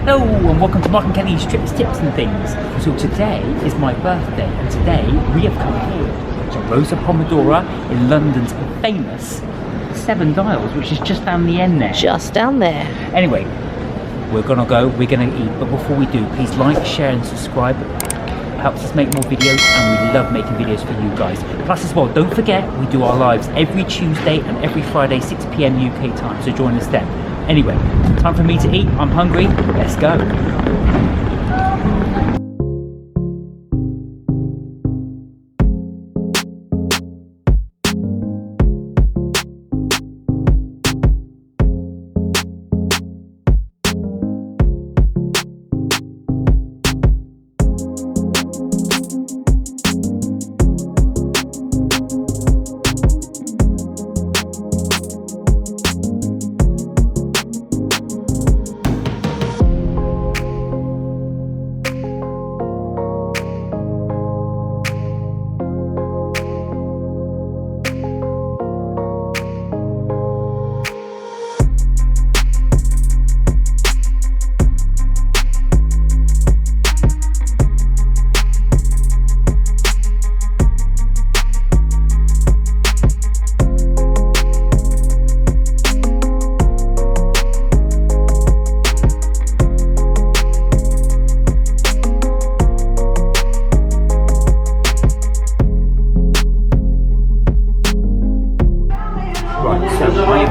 Hello and welcome to Mark and Kelly's Trips, Tips and Things. So today is my birthday and today we have come here to Rossopomadorro in London's famous Seven Dials, which is just down the end there. Just down there. Anyway, we're gonna eat, but before we do, please like, share and subscribe. It helps us make more videos and we love making videos for you guys. Plus as well, don't forget we do our lives every Tuesday and every Friday 6 PM UK time, so join us then. Anyway, time for me to eat. I'm hungry. Let's go.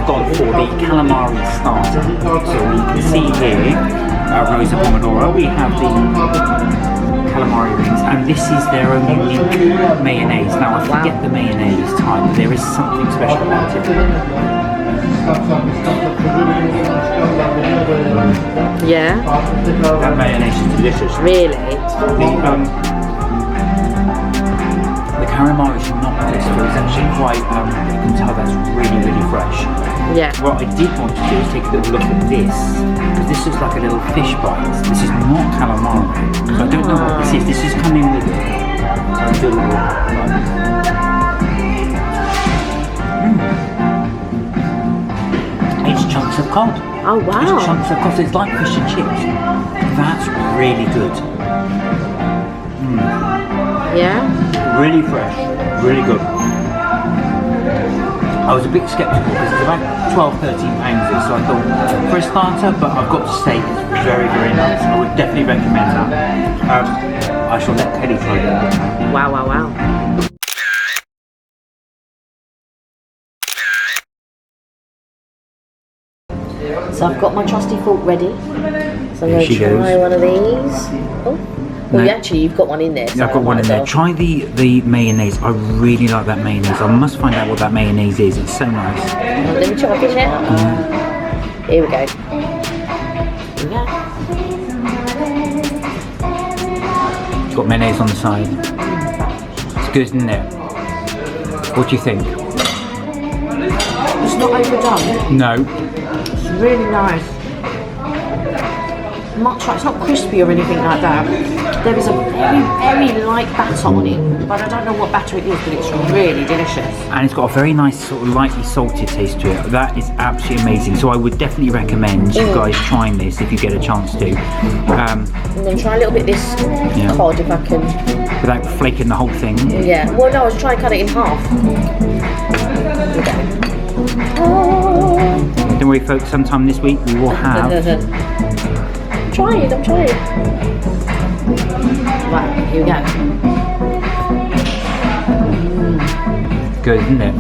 Gone for the Calamari starter. So you can see here at Rossopomadorro we have the Calamari rings, and this is their own unique mayonnaise. Now I forget the mayonnaise type, but there is something special about it. Yeah? That mayonnaise is delicious. Really? The calamari is not crisp, it's actually quite, you can tell that's really, really fresh. Yeah. What I did want to do is take a little look at this, because this looks like a little fish bite. This is not calamari, so I don't know what this is. This is coming with it. I'll do a little It's chunks of cod. Oh wow. It's chunks of cod, it's like fish and chips. That's really good. Yeah? Really fresh, really good. I was a bit sceptical because it's about 12-13 pounds this, so I thought for a starter, but I've got to say it's very, very nice. I would definitely recommend that. I shall let Kelly try it. Wow, wow, wow. So I've got my trusty fork ready. So I'm going to try one of these. Oh. Well, No. actually, you've got one in there. So I've got one in there. Try the mayonnaise. I really like that mayonnaise. I must find out what that mayonnaise is. It's so nice. Let me try my fish out. Here we go. Here we go. It's got mayonnaise on the side. It's good, isn't it? What do you think? It's not overdone. No. It's really nice. Much like, it's not crispy or anything like that. There is a very, very light batter on it, but I don't know what batter it is, but it's really delicious. And it's got a very nice sort of lightly salted taste to it. That is absolutely amazing. So I would definitely recommend you guys trying this if you get a chance to. And then try a little bit of this cod if I can. Without flaking the whole thing. Yeah. Well, no, I was trying to cut it in half. Don't worry, folks. Sometime this week we will have. I'm trying. Right, here we go. Good, isn't it?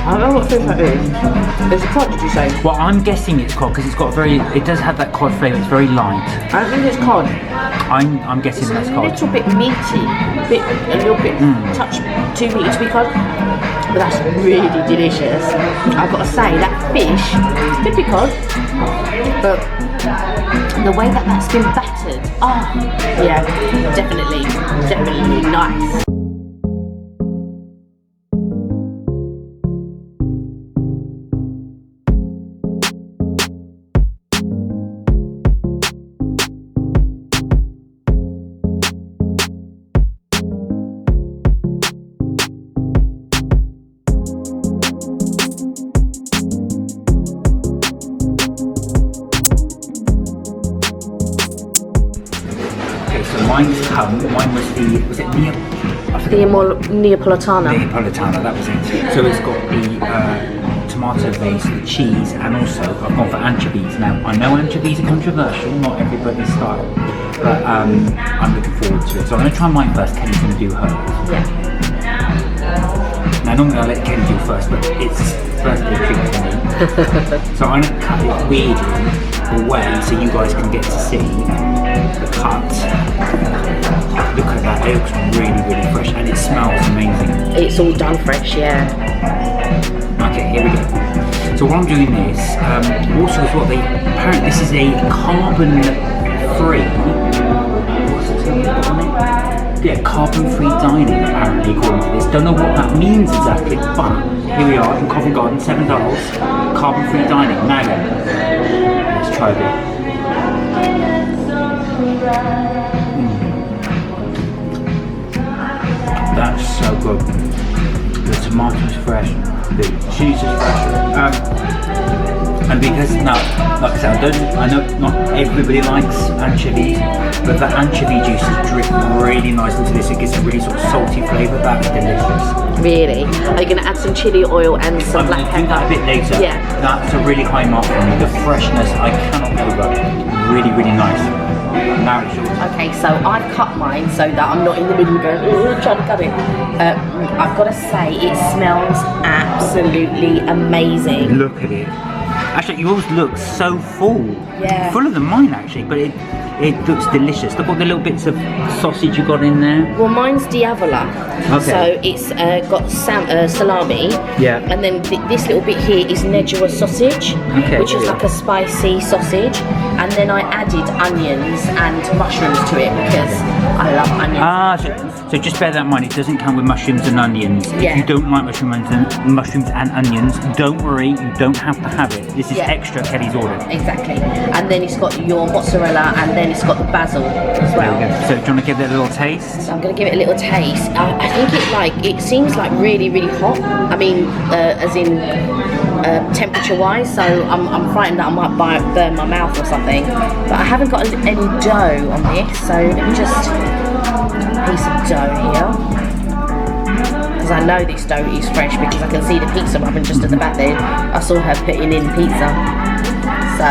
I don't know what fish that is. It's a cod, did you say? Well, I'm guessing it's cod because it's got it does have that cod flavour. It's very light. I don't think it's cod. I'm guessing that's cod. It's a little bit meaty, a little bit touch too meaty to be cod. But that's really delicious. I've got to say, that fish could be cod, but the way that that's been battered, yeah, definitely nice. mine's come. Mine was the Neapolitana. Napoletana, that was it. So it's got the tomato base, the cheese, and also I've gone for anchovies. Now I know anchovies are controversial, not everybody's style, but I'm looking forward to it. So I'm going to try mine first. Kelly's going to do hers. Yeah. Now normally I let Kelly do first, but it's birthday treat for me. So I'm going to cut it weirdly away so you guys can get to see the cut. Look at that, it looks really, really fresh and it smells amazing. It's all done fresh, yeah. Okay, here we go. So while I'm doing this, also is what apparently this is a carbon-free, what's the term on it? Yeah, carbon-free dining apparently according to this. Don't know what that means exactly, but here we are in Covent Garden, $7, carbon-free dining. Now then, let's try a bit. That's so good. The tomato's fresh, the cheese is fresh, and because now, like I said, I know not everybody likes anchovies, but the anchovy juices drip really nicely to this. It gives a really sort of salty flavour. That's delicious. Really? Are you going to add some chili oil and some black pepper? I'll do that a bit later. Yeah. That's a really high mark for me. The freshness, I cannot go over. Really, really nice. Now it's yours. Okay, so I've cut mine so that I'm not in the middle going, trying to cut it. I've got to say, it smells absolutely amazing. Look at it. Actually, yours looks so full. Yeah. Fuller than mine, actually, but it looks delicious. Look at the little bits of sausage you got in there. Well, mine's Diavola. Okay. So it's got salami. Yeah. And then this little bit here is Nedua sausage, which is like a spicy sausage. And then I added onions and mushrooms to it because I love onions. So just bear that in mind, it doesn't come with mushrooms and onions. Yeah. If you don't like mushrooms and onions, don't worry, you don't have to have it. This is extra Kelly's order. Exactly. And then it's got your mozzarella and then it's got the basil as well. So do you want to give it a little taste? So I'm going to give it a little taste. I think it seems like really, really hot. I mean, as in temperature-wise. So I'm frightened that I might burn my mouth or something. But I haven't got any dough on this. So let me just piece of dough here. Because I know this dough is fresh because I can see the pizza oven just at the back there. I saw her putting in pizza. So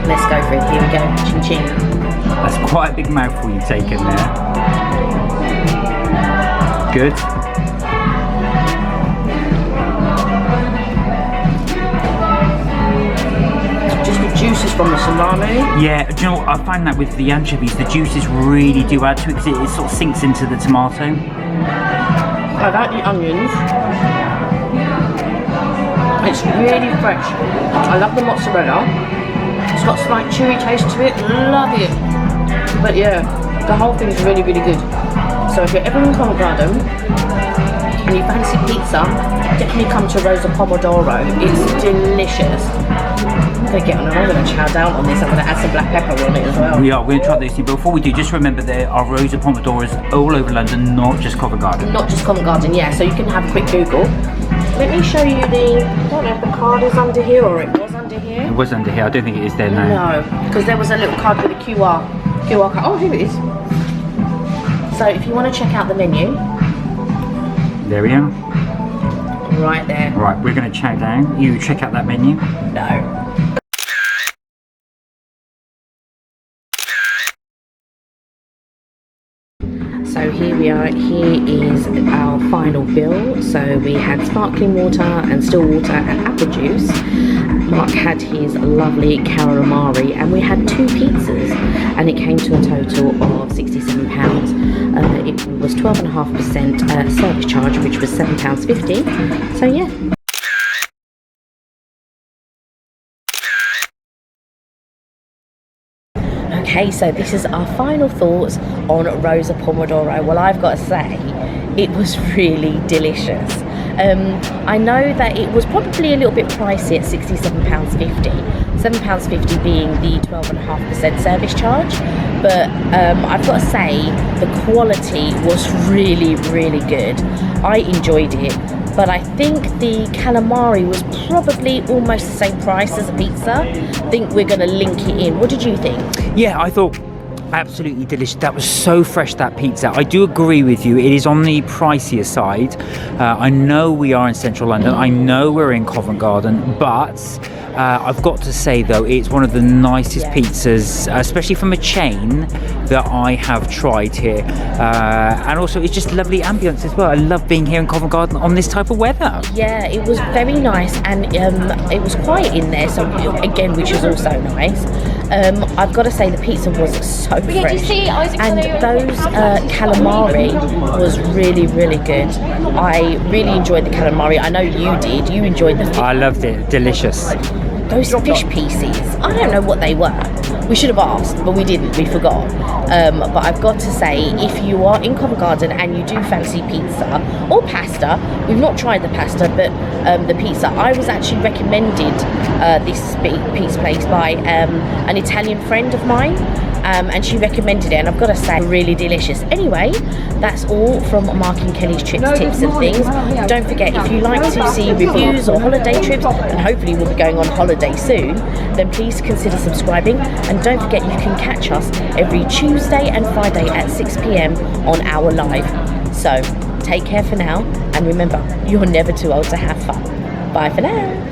let's go for it. Here we go. Ching ching. That's quite a big mouthful you've taken there. Good. Just the juices from the salami. Yeah, do you know what? I find that with the anchovies, the juices really do add to it because it sort of sinks into the tomato. I like the onions. It's really fresh. I love the mozzarella. It's got a slight chewy taste to it. Love it. But yeah, the whole thing's really, really good. So if you're ever in Covent Garden and you fancy pizza, definitely come to Rossopomadorro. It's delicious. I'm going to get on and I'm going to chow down on this. I'm going to add some black pepper on it as well. We are, we're going to try this. But before we do, just remember there are Rossopomadorros all over London, not just Covent Garden. Not just Covent Garden, yeah. So you can have a quick Google. Let me show you I don't know if the card is under here or it was under here. It was under here. I don't think it is there now. No, because there was a little card with a QR code. Oh, here it is. So if you want to check out the menu. There we are. Right there. Right, we're going to check down. You check out that menu. No. So here we are, here is our final bill. So we had sparkling water and still water and apple juice. Mark had his lovely calamari and we had 2 pizzas and it came to a total of £67. It was 12.5% service charge, which was £7.50. So yeah. Okay, so this is our final thoughts on Rossopomadorro. Well, I've got to say, it was really delicious. I know that it was probably a little bit pricey at £67.50. £7.50 being the 12.5% service charge. But I've got to say, the quality was really, really good. I enjoyed it. But I think the calamari was probably almost the same price as a pizza. I think we're going to link it in. What did you think? Yeah, I thought Absolutely delicious. That was so fresh, that pizza. I do agree with you. It is on the pricier side. I know we are in central London. I know we're in Covent Garden, but I've got to say though, it's one of the nicest pizzas, especially from a chain, that I have tried here. And also it's just lovely ambience as well. I love being here in Covent Garden on this type of weather. Yeah, it was very nice, and it was quiet in there, so again, which is also nice. I've got to say the pizza was so fresh, and those calamari was really, really good. I really enjoyed the calamari. I know you did. You enjoyed the fish. I loved it. Delicious. Those fish pieces, I don't know what they were. We should have asked, but we didn't. We forgot. But I've got to say, if you are in Covent Garden and you do fancy pizza or pasta, we've not tried the pasta, but the pizza, I was actually recommended this pizza place by an Italian friend of mine. And she recommended it, and I've got to say, really delicious. Anyway, that's all from Mark and Kelly's trips, tips and things. Don't forget, if you like to see reviews or holiday trips, and hopefully we'll be going on holiday soon, then please consider subscribing, and don't forget you can catch us every Tuesday and Friday at 6 p.m. on our live. So take care for now, and remember, you're never too old to have fun. Bye for now.